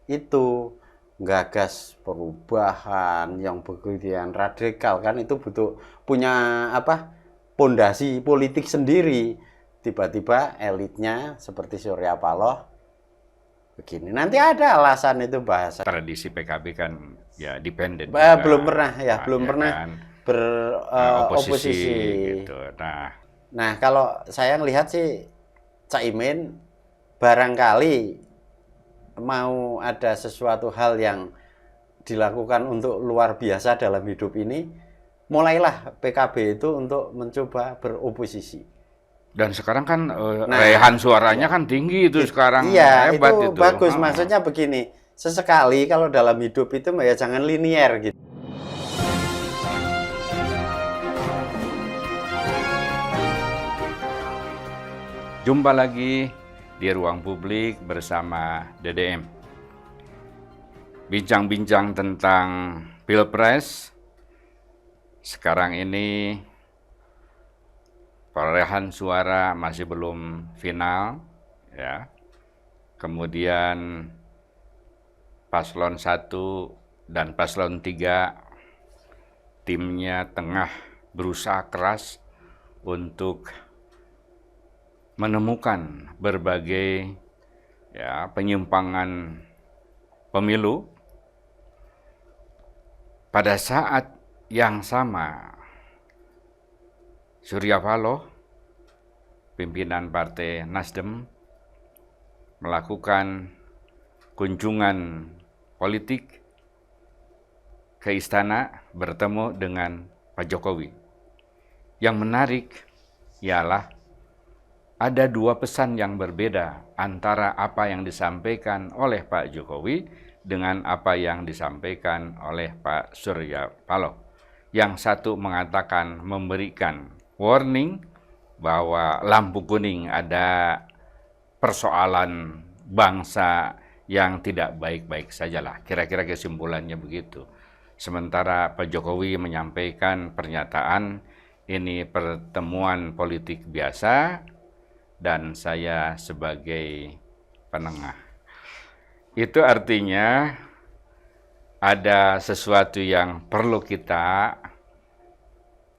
itu gagas perubahan yang begitu radikal kan itu butuh punya apa pondasi politik sendiri. Tiba-tiba elitnya seperti Surya Paloh begini. Nanti ada alasan itu bahasa. Tradisi PKB kan ya dependen juga. Belum pernah ya, belum ya pernah kan? Oposisi beroposisi. gitu. Nah, kalau saya ngelihat sih Caimin barangkali mau ada sesuatu hal yang dilakukan untuk luar biasa dalam hidup ini, mulailah PKB itu untuk mencoba beroposisi. Dan sekarang kan raihan suaranya kan tinggi itu sekarang, iya, hebat itu itu. bagus. Maksudnya begini, sesekali kalau dalam hidup itu ya jangan linier gitu. Jumpa lagi di Ruang Publik bersama DDM. Bincang-bincang tentang Pilpres. Sekarang ini perolehan suara masih belum final, ya. Kemudian paslon 1 dan paslon 3 timnya tengah berusaha keras untuk menemukan berbagai penyimpangan pemilu. Pada saat yang sama, Surya Paloh, pimpinan Partai Nasdem, melakukan kunjungan politik ke istana bertemu dengan Pak Jokowi. Yang menarik ialah ada dua pesan yang berbeda antara apa yang disampaikan oleh Pak Jokowi dengan apa yang disampaikan oleh Pak Surya Paloh. Yang satu mengatakan memberikan warning bahwa lampu kuning ada persoalan bangsa yang tidak baik-baik sajalah. Kira-kira kesimpulannya begitu. Sementara Pak Jokowi menyampaikan pernyataan ini pertemuan politik biasa dan saya sebagai penengah. Itu artinya ada sesuatu yang perlu kita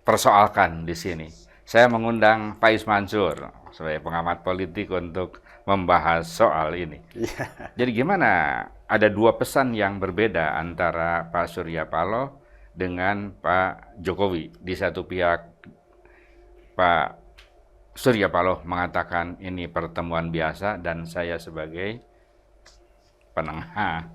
persoalkan di sini. Saya mengundang Faiz Mansur sebagai pengamat politik untuk membahas soal ini. Jadi gimana? Ada dua pesan yang berbeda antara Pak Surya Paloh dengan Pak Jokowi. Di satu pihak Pak Surya Paloh mengatakan ini pertemuan biasa dan saya sebagai penengah.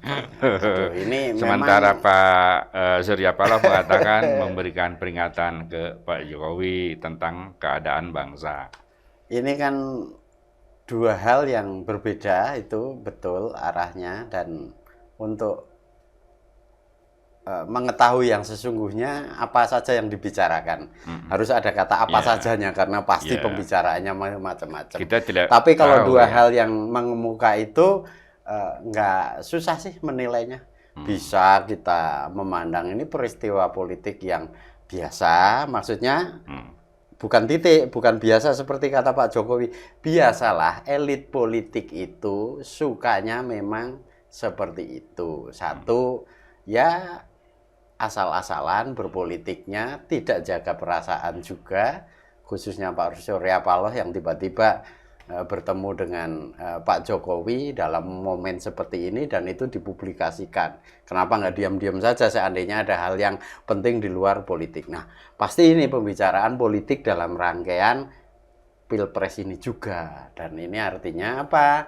Ini Sementara memang Pak Surya Paloh mengatakan memberikan peringatan ke Pak Jokowi tentang keadaan bangsa. ini kan dua hal yang berbeda, itu betul arahnya, dan untuk mengetahui yang sesungguhnya apa saja yang dibicarakan. Harus ada kata apa sajanya karena pasti pembicaraannya macam-macam. Tapi kalau dua hal yang mengemuka itu nggak susah sih menilainya. Bisa kita memandang ini peristiwa politik yang biasa, maksudnya bukan titik, bukan biasa seperti kata Pak Jokowi. Biasalah, elit politik itu sukanya memang seperti itu. Satu, ya asal-asalan berpolitiknya, tidak jaga perasaan juga, khususnya Pak Surya Paloh yang tiba-tiba bertemu dengan Pak Jokowi dalam momen seperti ini dan itu dipublikasikan. Kenapa nggak diam-diam saja seandainya ada hal yang penting di luar politik. Nah, pasti ini pembicaraan politik dalam rangkaian Pilpres ini juga. Dan ini artinya apa?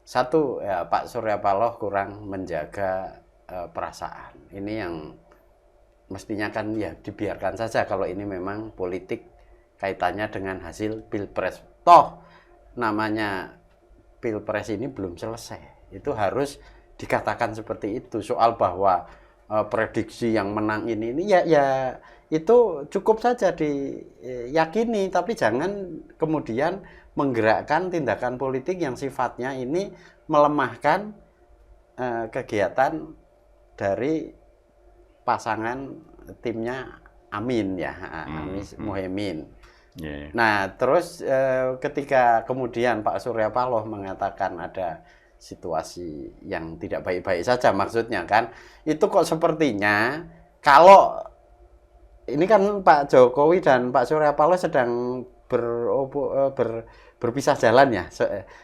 Satu, ya, Pak Surya Paloh kurang menjaga perasaan. Ini yang mestinya kan ya dibiarkan saja kalau ini memang politik kaitannya dengan hasil Pilpres. Toh namanya Pilpres ini belum selesai. Itu harus dikatakan seperti itu. Soal bahwa prediksi yang menang ini ya itu cukup saja diyakini, tapi jangan kemudian menggerakkan tindakan politik yang sifatnya ini melemahkan kegiatan dari pasangan timnya Amin ya, Anies Muhaimin. Nah, terus ketika kemudian Pak Surya Paloh mengatakan ada situasi yang tidak baik-baik saja maksudnya kan. Itu kok sepertinya kalau ini kan Pak Jokowi dan Pak Surya Paloh sedang berpisah jalan ya.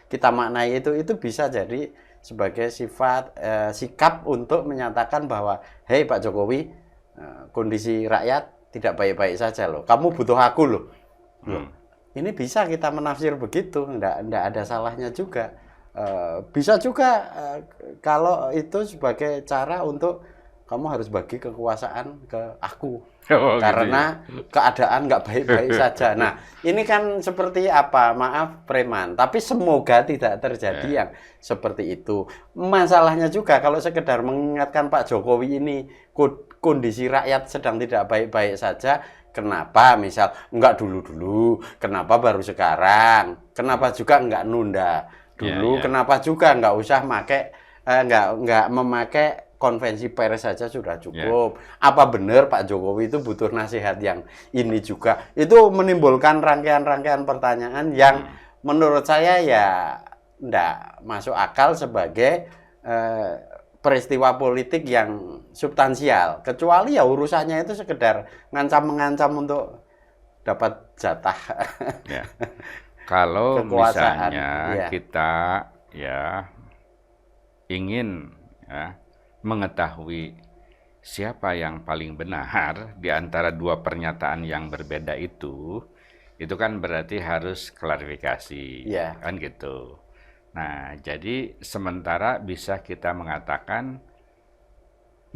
Kita maknai itu bisa jadi sebagai sikap untuk menyatakan bahwa hei Pak Jokowi, kondisi rakyat tidak baik-baik saja loh. Kamu butuh aku loh. Ini bisa kita menafsir begitu, enggak ada salahnya juga. Bisa juga kalau itu sebagai cara untuk kamu harus bagi kekuasaan ke aku. Karena gitu ya? Keadaan nggak baik-baik saja. Nah, ini kan seperti apa? Maaf, preman. Tapi semoga tidak terjadi yang seperti itu. Masalahnya juga kalau sekedar mengingatkan Pak Jokowi ini kondisi rakyat sedang tidak baik-baik saja. Kenapa misal enggak dulu-dulu? Kenapa baru sekarang? Kenapa juga enggak nunda dulu? Kenapa juga enggak usah enggak memakai konvensi pers saja sudah cukup. Apa benar Pak Jokowi itu butuh nasihat yang ini juga? Itu menimbulkan rangkaian-rangkaian pertanyaan yang menurut saya ya enggak masuk akal sebagai peristiwa politik yang substansial, kecuali ya urusannya itu sekedar ngancam-mengancam untuk dapat jatah. Kalau misalnya kita ingin mengetahui siapa yang paling benar di antara dua pernyataan yang berbeda itu kan berarti harus klarifikasi, kan gitu. Nah, jadi sementara bisa kita mengatakan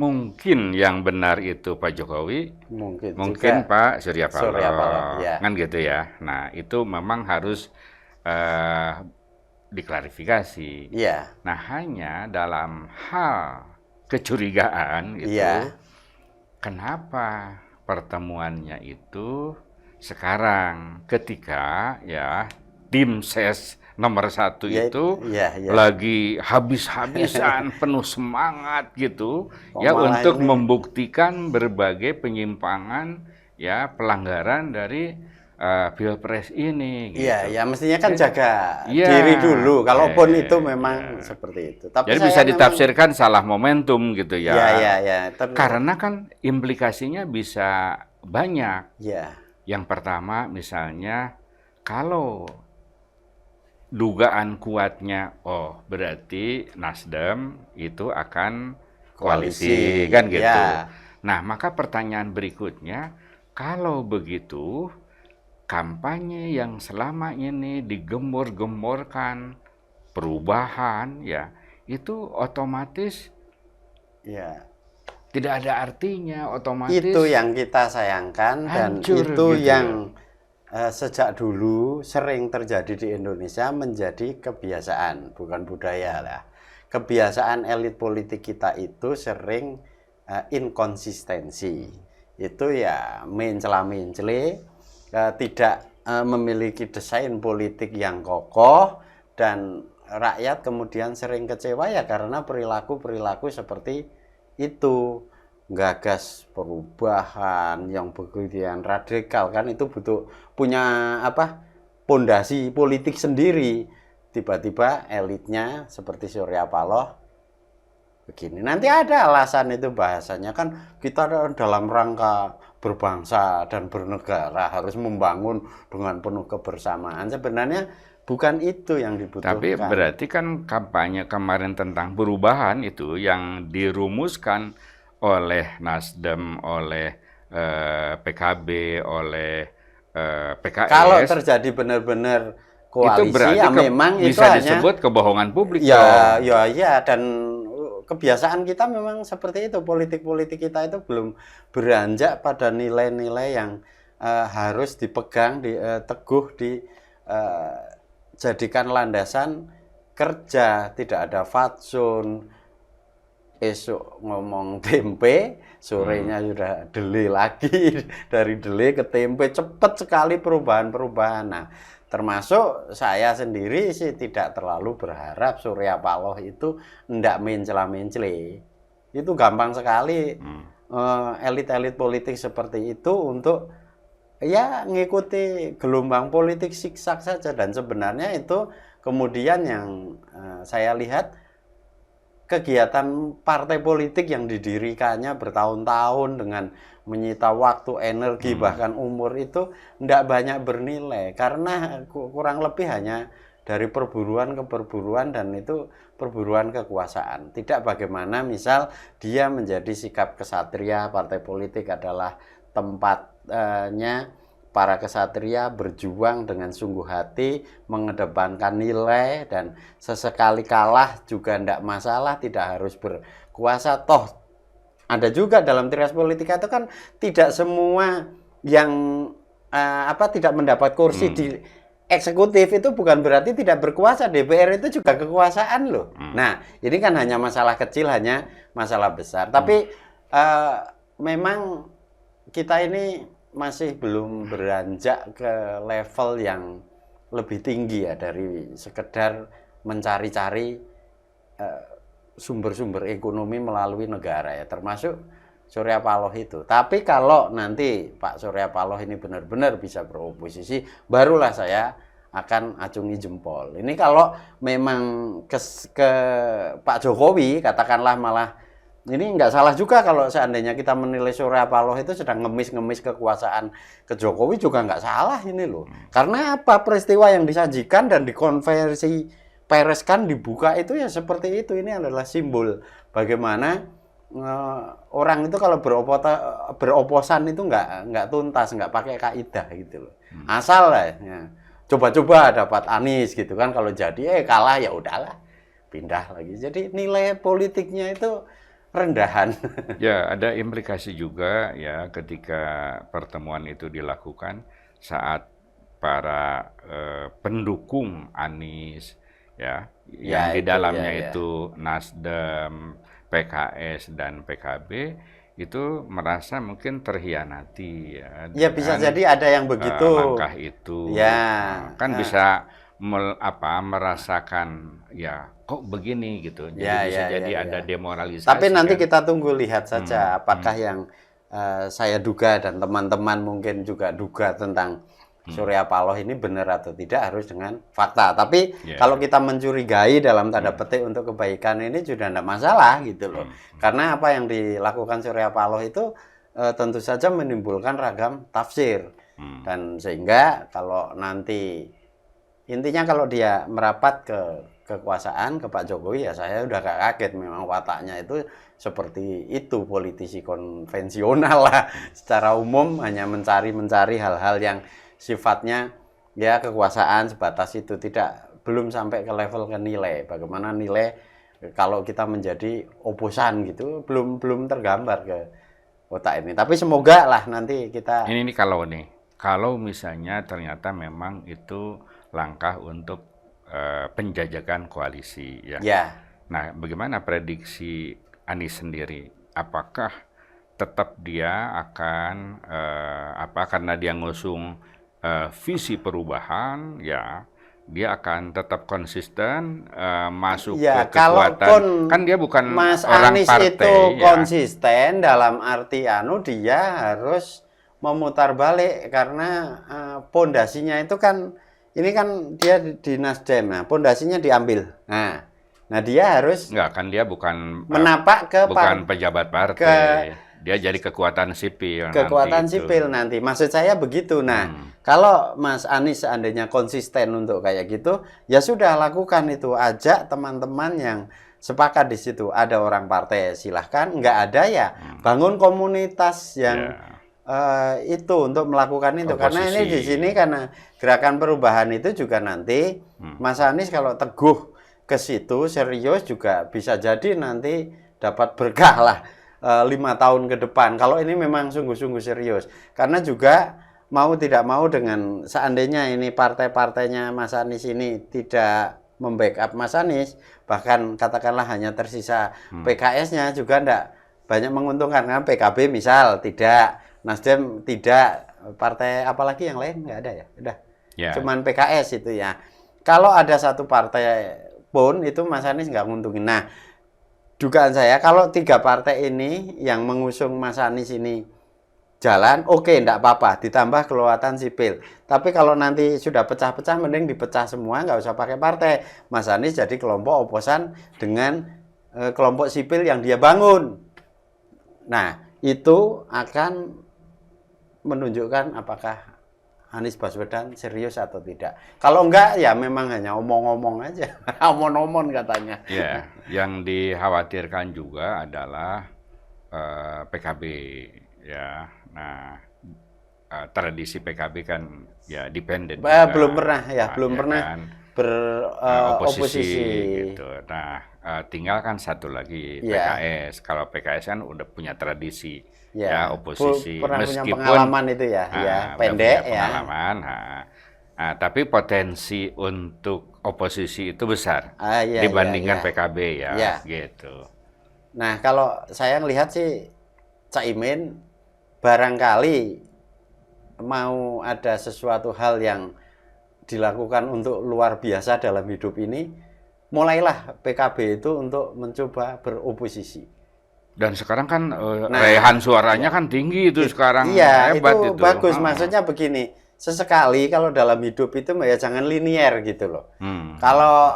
mungkin yang benar itu Pak Jokowi, mungkin Pak Surya Paloh, kan gitu ya. Nah, itu memang harus diklarifikasi. Nah, hanya dalam hal kecurigaan itu, kenapa pertemuannya itu sekarang ketika tim ses nomor 1 itu lagi habis-habisan penuh semangat gitu untuk membuktikan berbagai penyimpangan pelanggaran dari Pilpres ini gitu. Iya, mestinya kan jaga diri dulu kalaupun itu memang seperti itu. Tapi jadi bisa ditafsirkan salah momentum gitu ya. Karena kan implikasinya bisa banyak. Yang pertama misalnya kalau dugaan kuatnya, berarti Nasdem itu akan koalisi kan gitu. Nah, maka pertanyaan berikutnya, kalau begitu, kampanye yang selama ini digembor-gemborkan perubahan, itu otomatis tidak ada artinya, otomatis. Itu yang kita sayangkan dan itu gitu yang sejak dulu sering terjadi di Indonesia menjadi kebiasaan, bukan budaya lah. Kebiasaan elit politik kita itu sering inkonsistensi. Itu mencela-mencele, tidak memiliki desain politik yang kokoh, dan rakyat kemudian sering kecewa karena perilaku-perilaku seperti itu. Gagas perubahan yang begitu radikal kan itu punya pondasi politik sendiri. Tiba-tiba elitnya seperti Surya Paloh begini. Nanti ada alasan itu bahasanya kan kita dalam rangka berbangsa dan bernegara harus membangun dengan penuh kebersamaan. Sebenarnya bukan itu yang dibutuhkan. Tapi berarti kan kampanye kemarin tentang perubahan itu yang dirumuskan oleh Nasdem, oleh PKB, oleh PKS. Kalau terjadi benar-benar koalisi, itu berarti memang bisa itu disebut kebohongan publik. Dan kebiasaan kita memang seperti itu. Politik-politik kita itu belum beranjak pada nilai-nilai yang harus dipegang, teguh, dijadikan landasan kerja. Tidak ada fatsun. Esok ngomong tempe, sorenya sudah dele lagi, dari dele ke tempe, cepat sekali perubahan-perubahan. Nah, termasuk saya sendiri sih tidak terlalu berharap Surya Paloh itu ndak mencela-mencele. Itu gampang sekali elit-elit politik seperti itu untuk ngikuti gelombang politik siksak saja, dan sebenarnya itu kemudian yang saya lihat kegiatan partai politik yang didirikannya bertahun-tahun dengan menyita waktu, energi, bahkan umur itu tidak banyak bernilai karena kurang lebih hanya dari perburuan ke perburuan dan itu perburuan kekuasaan. Tidak bagaimana misal dia menjadi sikap kesatria, partai politik adalah tempatnya para kesatria berjuang dengan sungguh hati, mengedepankan nilai, dan sesekali kalah juga tidak masalah, tidak harus berkuasa. Toh ada juga dalam trias politika itu kan tidak semua yang tidak mendapat kursi di eksekutif itu bukan berarti tidak berkuasa. DPR itu juga kekuasaan loh. Nah, ini kan hanya masalah kecil, hanya masalah besar. Tapi memang kita ini masih belum beranjak ke level yang lebih tinggi ya dari sekedar mencari-cari sumber-sumber ekonomi melalui negara ya, termasuk Surya Paloh itu. Tapi kalau nanti Pak Surya Paloh ini benar-benar bisa beroposisi, barulah saya akan acungi jempol. Ini kalau memang ke Pak Jokowi, katakanlah malah ini nggak salah juga kalau seandainya kita menilai Surya Paloh itu sedang ngemis-ngemis kekuasaan ke Jokowi juga nggak salah ini loh. Karena apa? Peristiwa yang disajikan dan dikonversi pereskan dibuka itu ya seperti itu. Ini adalah simbol bagaimana orang itu kalau beroposan itu nggak tuntas, nggak pakai kaidah gitu loh. Asal lah ya. Coba-coba dapat Anies gitu kan, kalau jadi kalah ya udahlah pindah lagi. Jadi nilai politiknya itu rendahan. Ya, ada implikasi juga ya ketika pertemuan itu dilakukan saat para pendukung Anies ya yang di dalamnya itu Nasdem, PKS dan PKB itu merasa mungkin terhianati ya. Ya bisa jadi ada yang begitu. Langkah itu. Ya. Kan bisa merasakan ya kok begini gitu. Jadi bisa jadi ada demoralisasi. Tapi nanti kita tunggu lihat saja apakah yang saya duga dan teman-teman mungkin juga duga tentang Surya Paloh ini benar atau tidak harus dengan fakta. Tapi kalau kita mencurigai dalam tanda petik untuk kebaikan ini sudah tidak masalah gitu loh. Karena apa yang dilakukan Surya Paloh itu tentu saja menimbulkan ragam tafsir. Dan sehingga kalau nanti intinya kalau dia merapat ke kekuasaan ke Pak Jokowi ya saya udah gak kaget, memang wataknya itu seperti itu, politisi konvensional lah secara umum, hanya mencari hal-hal yang sifatnya ya kekuasaan sebatas itu, belum sampai ke level ke nilai. Bagaimana nilai kalau kita menjadi oposan gitu belum tergambar ke otak ini. Tapi semoga lah nanti kita ini kalau misalnya ternyata memang itu langkah untuk penjajakan koalisi ya. Nah, bagaimana prediksi Anies sendiri? Apakah tetap dia akan karena dia ngusung visi perubahan ya, dia akan tetap konsisten masuk ke kekuatan. Kan dia bukan Mas orang Anies partai itu ya. Konsisten dalam arti dia harus memutar balik karena pondasinya itu kan ini kan dia di Nasdem, nah pondasinya diambil. Nah dia harus dia bukan menapak bukan pejabat partai. Dia jadi kekuatan sipil. Sipil nanti. Maksud saya begitu. Nah, kalau Mas Anies seandainya konsisten untuk kayak gitu, ya sudah lakukan itu. Ajak teman-teman yang sepakat di situ. Ada orang partai silahkan, nggak ada ya bangun komunitas yang itu untuk melakukan itu. Oposisi. Karena ini di sini karena gerakan perubahan itu juga nanti Mas Anies kalau teguh ke situ serius juga bisa jadi nanti dapat berkah lah 5 tahun ke depan kalau ini memang sungguh-sungguh serius. Karena juga mau tidak mau dengan seandainya ini partai-partainya Mas Anies ini tidak membackup Mas Anies, bahkan katakanlah hanya tersisa PKS-nya juga enggak banyak menguntungkan. Karena PKB misal tidak, Nasdem tidak, partai apalagi yang lain nggak ada ya, udah cuman PKS itu ya. Kalau ada satu partai pun itu Mas Anies nggak nguntungin. Nah, dugaan saya kalau 3 partai ini yang mengusung Mas Anies ini jalan, oke, enggak apa-apa, ditambah kelewatan sipil. Tapi kalau nanti sudah pecah-pecah, mending dipecah semua, nggak usah pakai partai. Mas Anies jadi kelompok oposan dengan kelompok sipil yang dia bangun. Nah, itu akan menunjukkan apakah Anies Baswedan serius atau tidak. Kalau enggak, ya memang hanya omong-omong aja. Omong-omong katanya. Ya, yang dikhawatirkan juga adalah PKB, ya. Nah, tradisi PKB kan ya dependen. Belum pernah, ya, belum pernah kan? beroposisi. Gitu. Nah, tinggal kan satu lagi PKS. Kalau PKS kan udah punya tradisi. Ya, oposisi. Pernah meskipun punya pengalaman itu ya, pendek ya. Pengalaman, tapi potensi untuk oposisi itu besar dibandingkan PKB ya, gitu. Nah, kalau saya melihat sih Caimin barangkali mau ada sesuatu hal yang dilakukan untuk luar biasa dalam hidup ini, mulailah PKB itu untuk mencoba beroposisi. Dan sekarang kan raihan suaranya kan tinggi itu sekarang. Iya, hebat itu bagus. Maksudnya begini, sesekali kalau dalam hidup itu ya jangan linier gitu loh. Kalau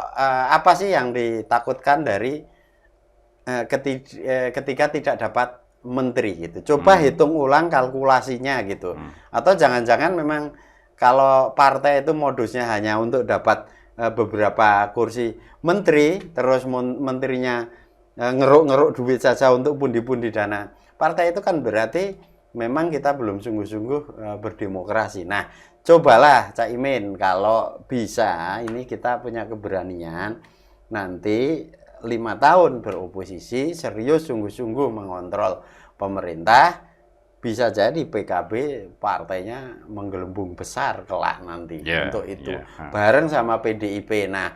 apa sih yang ditakutkan dari ketika tidak dapat menteri gitu. Coba hitung ulang kalkulasinya gitu. Atau jangan-jangan memang kalau partai itu modusnya hanya untuk dapat beberapa kursi menteri, terus menterinya ngeruk-ngeruk duit saja untuk pundi-pundi dana partai, itu kan berarti memang kita belum sungguh-sungguh berdemokrasi. Nah, cobalah Caimin, kalau bisa ini kita punya keberanian nanti 5 tahun beroposisi, serius sungguh-sungguh mengontrol pemerintah, bisa jadi PKB partainya menggelembung besar kelak nanti untuk itu bareng sama PDIP. Nah,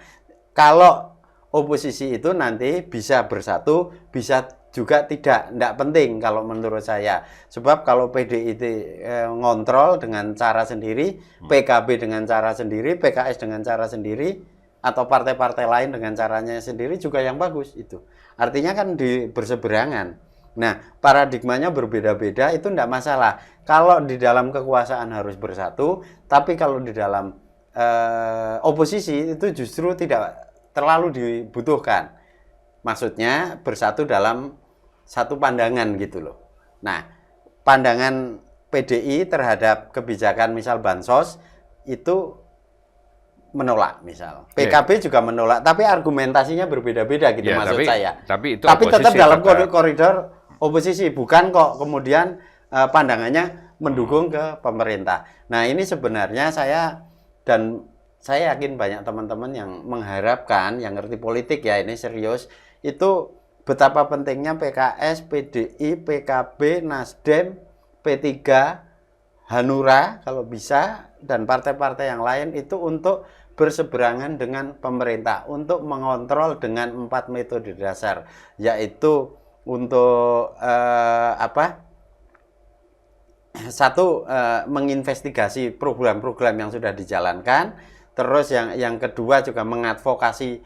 kalau oposisi itu nanti bisa bersatu, bisa juga tidak penting kalau menurut saya. Sebab kalau PDIP ngontrol dengan cara sendiri, PKB dengan cara sendiri, PKS dengan cara sendiri, atau partai-partai lain dengan caranya sendiri juga yang bagus itu. Artinya kan berseberangan. Nah, paradigmanya berbeda-beda itu tidak masalah. Kalau di dalam kekuasaan harus bersatu, tapi kalau di dalam oposisi itu justru tidak terlalu dibutuhkan. Maksudnya bersatu dalam satu pandangan gitu loh. Nah, pandangan PDI terhadap kebijakan misal bansos itu menolak misal. PKB juga menolak, tapi argumentasinya berbeda-beda gitu maksud saya. Tapi tetap dalam koridor oposisi, bukan kok kemudian pandangannya mendukung ke pemerintah. Nah, ini sebenarnya saya yakin banyak teman-teman yang mengharapkan, yang ngerti politik ya, ini serius, itu betapa pentingnya PKS, PDI, PKB, Nasdem, P3, Hanura kalau bisa, dan partai-partai yang lain itu untuk berseberangan dengan pemerintah, untuk mengontrol dengan 4 metode dasar, yaitu untuk menginvestigasi program-program yang sudah dijalankan. Terus yang kedua juga mengadvokasi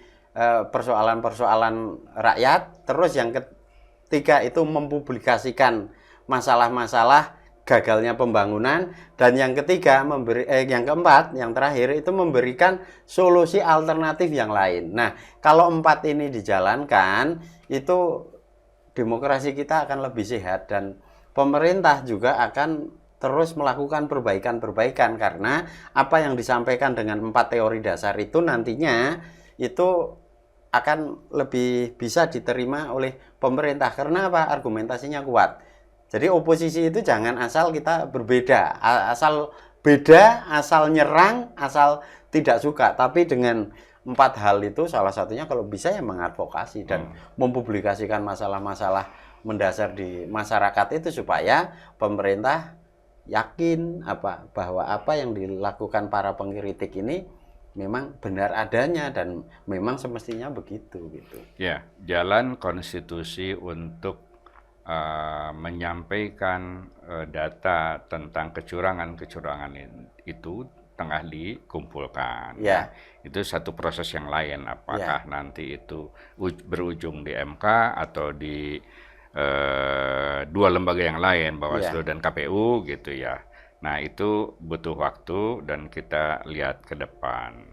persoalan-persoalan rakyat. Terus yang ketiga itu mempublikasikan masalah-masalah gagalnya pembangunan. Dan yang ketiga yang keempat, yang terakhir itu memberikan solusi alternatif yang lain. Nah, kalau 4 ini dijalankan, itu demokrasi kita akan lebih sehat dan pemerintah juga akan terus melakukan perbaikan-perbaikan, karena apa yang disampaikan dengan 4 teori dasar itu nantinya itu akan lebih bisa diterima oleh pemerintah. Karena apa? Argumentasinya kuat. Jadi oposisi itu jangan asal kita berbeda, asal beda, asal nyerang, asal tidak suka. Tapi dengan 4 hal itu salah satunya kalau bisa ya mengadvokasi dan mempublikasikan masalah-masalah mendasar di masyarakat itu, supaya pemerintah yakin bahwa apa yang dilakukan para pengkritik ini memang benar adanya dan memang semestinya begitu gitu. Ya, jalan konstitusi untuk menyampaikan data tentang kecurangan-kecurangan itu tengah dikumpulkan. Ya. Itu satu proses yang lain, apakah nanti itu berujung di MK atau di dua lembaga yang lain, Bawaslu dan KPU gitu ya. Nah, itu butuh waktu dan kita lihat ke depan.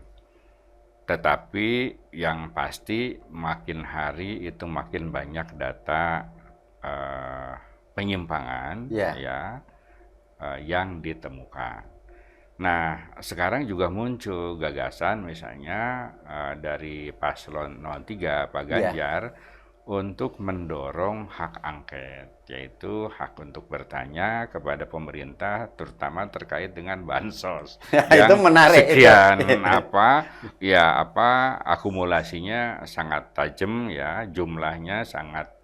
Tetapi yang pasti makin hari itu makin banyak data penyimpangan ya yang ditemukan. Nah, sekarang juga muncul gagasan misalnya dari paslon 03 Pak Ganjar untuk mendorong hak angket, yaitu hak untuk bertanya kepada pemerintah, terutama terkait dengan bansos. Itu menarik. Sekian akumulasinya sangat tajam ya, jumlahnya sangat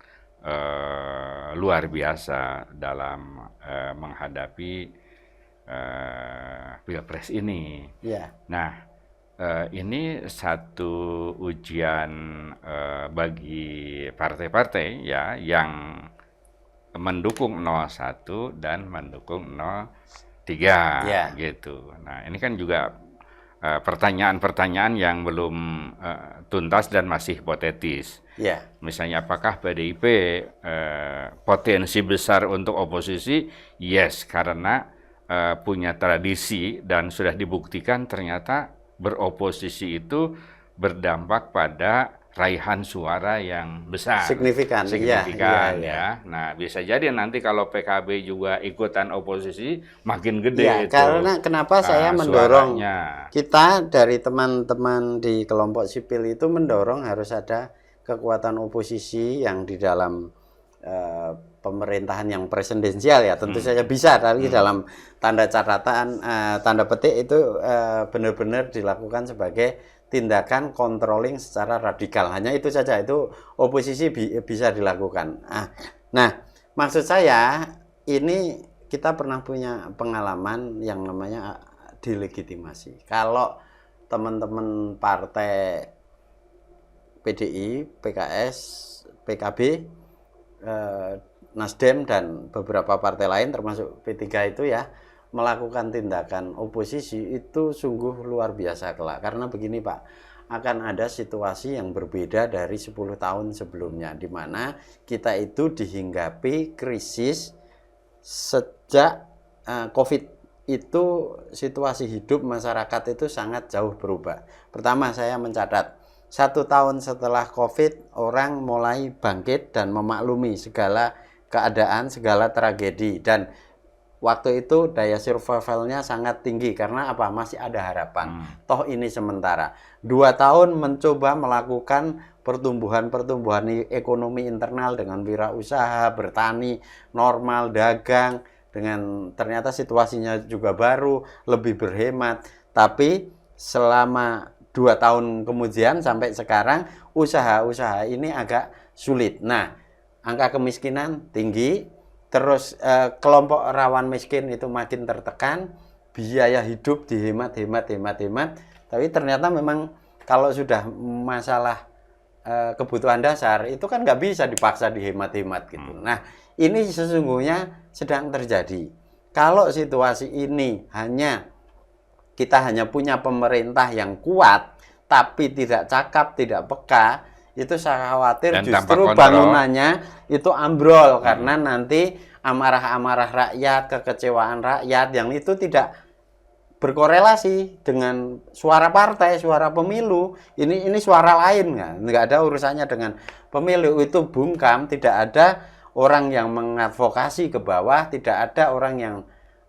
luar biasa dalam menghadapi Pilpres ini. Nah, ini satu ujian bagi partai-partai ya yang mendukung 01 dan mendukung 03 gitu. Nah, ini kan juga pertanyaan-pertanyaan yang belum tuntas dan masih hipotetis. Misalnya apakah PDIP potensi besar untuk oposisi? Yes, karena punya tradisi dan sudah dibuktikan ternyata beroposisi itu berdampak pada raihan suara yang besar. Signifikan ya. Nah, bisa jadi nanti kalau PKB juga ikutan oposisi makin gede itu. Karena kenapa saya mendorong kita dari teman-teman di kelompok sipil itu mendorong harus ada kekuatan oposisi yang di dalam pemerintahan yang presidensial ya tentu saja bisa, tapi dalam tanda catatan tanda petik itu benar-benar dilakukan sebagai tindakan controlling secara radikal. Hanya itu saja, itu oposisi bisa dilakukan. Nah, maksud saya ini kita pernah punya pengalaman yang namanya delegitimasi. Kalau teman-teman partai PDI, PKS, PKB, Nasdem dan beberapa partai lain termasuk P3 itu ya melakukan tindakan oposisi itu sungguh luar biasa kelak. Karena begini Pak, akan ada situasi yang berbeda dari 10 tahun sebelumnya di mana kita itu dihinggapi krisis sejak COVID itu situasi hidup masyarakat itu sangat jauh berubah. Pertama saya mencatat 1 tahun setelah COVID orang mulai bangkit dan memaklumi segala keadaan, segala tragedi, dan waktu itu daya survivalnya sangat tinggi karena apa? Masih ada harapan. Toh ini sementara. 2 tahun mencoba melakukan pertumbuhan ekonomi internal dengan wirausaha, bertani, normal, dagang, dengan ternyata situasinya juga baru, lebih berhemat. Tapi selama 2 tahun kemudian sampai sekarang usaha-usaha ini agak sulit. Nah, angka kemiskinan tinggi, terus kelompok rawan miskin itu makin tertekan, biaya hidup dihemat, tapi ternyata memang kalau sudah masalah kebutuhan dasar itu kan nggak bisa dipaksa dihemat-hemat gitu. Nah, ini sesungguhnya sedang terjadi. Kalau situasi ini kita hanya punya pemerintah yang kuat, tapi tidak cakap, tidak peka, itu saya khawatir dan justru bangunannya itu ambrol karena nanti amarah-amarah rakyat, kekecewaan rakyat yang itu tidak berkorelasi dengan suara partai, suara pemilu. Ini suara lain, nggak ada urusannya dengan pemilu. Itu bungkam, tidak ada orang yang mengadvokasi ke bawah, tidak ada orang yang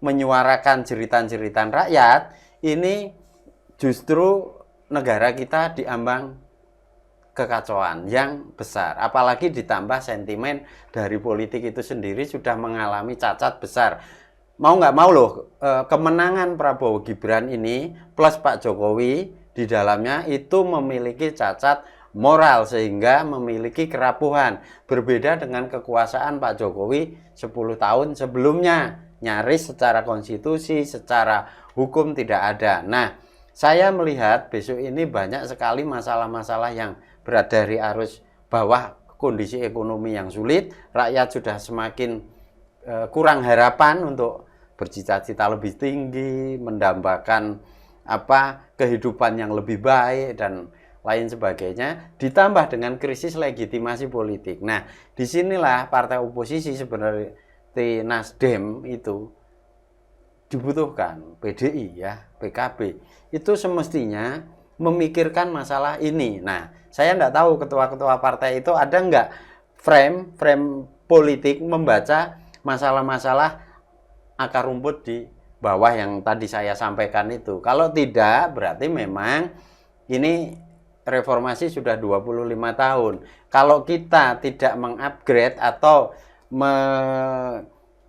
menyuarakan jeritan-jeritan rakyat. Ini justru negara kita diambang kekacauan yang besar, apalagi ditambah sentimen dari politik itu sendiri sudah mengalami cacat besar. Mau nggak mau loh, kemenangan Prabowo Gibran ini plus Pak Jokowi di dalamnya itu memiliki cacat moral sehingga memiliki kerapuhan. Berbeda dengan kekuasaan Pak Jokowi 10 tahun sebelumnya, nyaris secara konstitusi, secara hukum tidak ada. Nah, saya melihat besok ini banyak sekali masalah-masalah yang berada dari arus bawah, kondisi ekonomi yang sulit, rakyat sudah semakin kurang harapan untuk bercita-cita lebih tinggi, mendambakan kehidupan yang lebih baik, dan lain sebagainya, ditambah dengan krisis legitimasi politik. Nah, disinilah partai oposisi sebenarnya Nasdem itu dibutuhkan, PDI ya, PKB itu semestinya memikirkan masalah ini. Nah, saya enggak tahu ketua-ketua partai itu ada enggak frame politik membaca masalah-masalah akar rumput di bawah yang tadi saya sampaikan itu. Kalau tidak, berarti memang ini reformasi sudah 25 tahun. Kalau kita tidak mengupgrade atau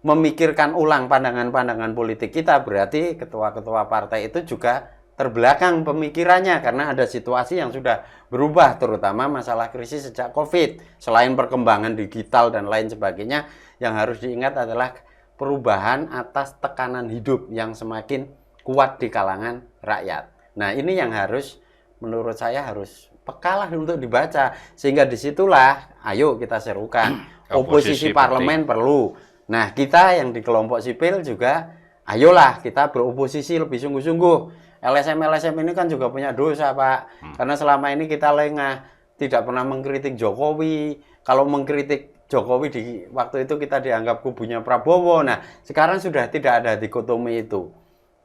memikirkan ulang pandangan-pandangan politik kita, berarti ketua-ketua partai itu juga terbelakang pemikirannya karena ada situasi yang sudah berubah, terutama masalah krisis sejak COVID. Selain perkembangan digital dan lain sebagainya, yang harus diingat adalah perubahan atas tekanan hidup yang semakin kuat di kalangan rakyat. Nah, ini yang harus, menurut saya harus pekalah untuk dibaca. Sehingga disitulah, ayo kita serukan. Oposisi parlemen perlu. Nah, kita yang di kelompok sipil juga, ayolah kita beroposisi lebih sungguh-sungguh. LSM ini kan juga punya dosa, Pak. Karena selama ini kita lengah, tidak pernah mengkritik Jokowi. Kalau mengkritik Jokowi di waktu itu kita dianggap kubunya Prabowo. Nah, sekarang sudah tidak ada dikotomi itu.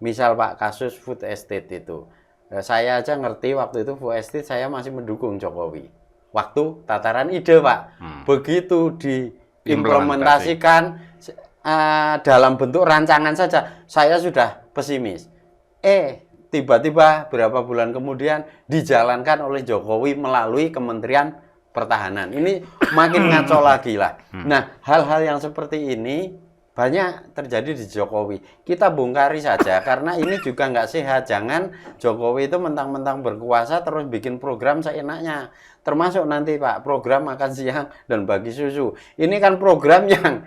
Misal Pak, kasus food estate itu. Saya aja ngerti waktu itu food estate saya masih mendukung Jokowi. Waktu tataran ide, Pak. Begitu diimplementasikan dalam bentuk rancangan saja, saya sudah pesimis. Tiba-tiba berapa bulan kemudian dijalankan oleh Jokowi melalui Kementerian Pertahanan. Ini makin ngaco lagi lah. Nah, hal-hal yang seperti ini banyak terjadi di Jokowi. Kita bongkari saja karena ini juga nggak sehat. Jangan Jokowi itu mentang-mentang berkuasa terus bikin program seenaknya. Termasuk nanti Pak, program makan siang dan bagi susu. Ini kan program yang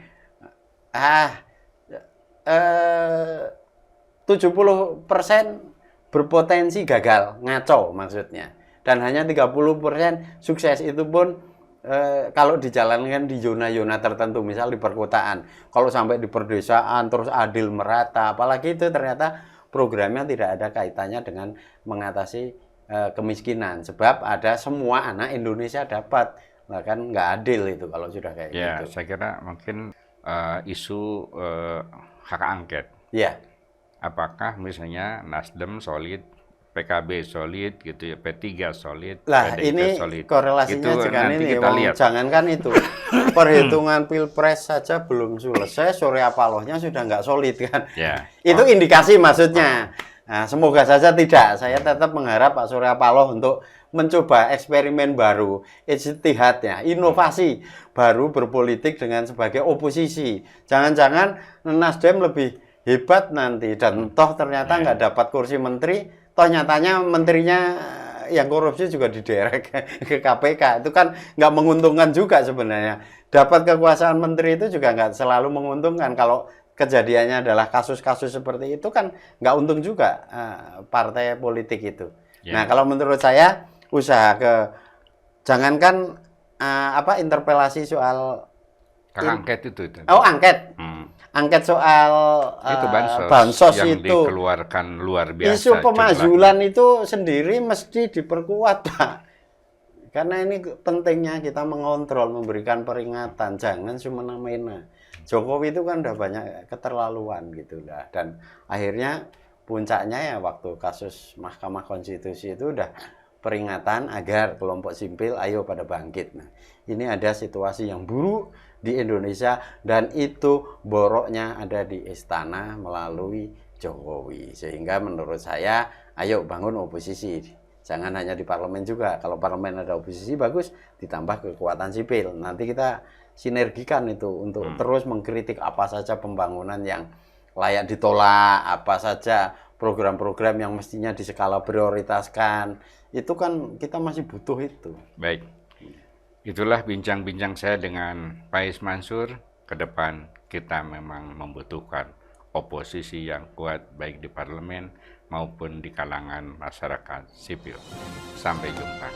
70% berpotensi gagal, ngaco maksudnya. Dan hanya 30% sukses, itu pun kalau dijalankan di zona-zona tertentu, misal di perkotaan. Kalau sampai di perdesaan, terus adil merata, apalagi itu ternyata programnya tidak ada kaitannya dengan mengatasi kemiskinan. Sebab ada semua anak Indonesia dapat, bahkan nggak adil itu kalau sudah kayak gitu. Ya, saya kira mungkin isu hak angket. Ya. Apakah misalnya Nasdem solid, PKB solid, gitu ya, P3 solid, lah PDIP ini solid. korelasinya itu dengan nanti ini, kita lihat. Jangankan itu, perhitungan pilpres saja belum selesai, Surya Palohnya sudah nggak solid kan? Ya. Itu indikasi maksudnya. Nah, semoga saja tidak. Saya tetap mengharap Pak Surya Paloh untuk mencoba eksperimen baru, ijtihadnya, inovasi baru berpolitik dengan sebagai oposisi. Jangan-jangan Nasdem lebih hebat nanti dan toh ternyata nggak dapat kursi menteri, toh nyatanya menterinya yang korupsi juga diderek ke KPK. Itu kan nggak menguntungkan juga sebenarnya. Dapat kekuasaan menteri itu juga nggak selalu menguntungkan. Kalau kejadiannya adalah kasus-kasus seperti itu kan nggak untung juga partai politik itu. Nah, kalau menurut saya usaha jangankan interpelasi soal angket itu. Angket. Angket soal itu bansos yang itu dikeluarkan luar biasa. Isu pemazulan itu sendiri mesti diperkuat, Pak. Karena ini pentingnya kita mengontrol, memberikan peringatan, jangan semena-mena. Jokowi itu kan udah banyak keterlaluan gitu lah, dan akhirnya puncaknya ya waktu kasus Mahkamah Konstitusi itu udah peringatan agar kelompok sipil ayo pada bangkit. Nah, ini ada situasi yang buruk di Indonesia dan itu boroknya ada di istana melalui Jokowi. Sehingga menurut saya ayo bangun oposisi. Jangan hanya di parlemen juga. Kalau parlemen ada oposisi bagus, ditambah kekuatan sipil. Nanti kita sinergikan itu untuk terus mengkritik apa saja pembangunan yang layak ditolak, apa saja program-program yang mestinya diskala prioritaskan. Itu kan kita masih butuh itu. Baik. Itulah bincang-bincang saya dengan Pak Ismansur. Ke depan kita memang membutuhkan oposisi yang kuat baik di parlemen maupun di kalangan masyarakat sipil. Sampai jumpa.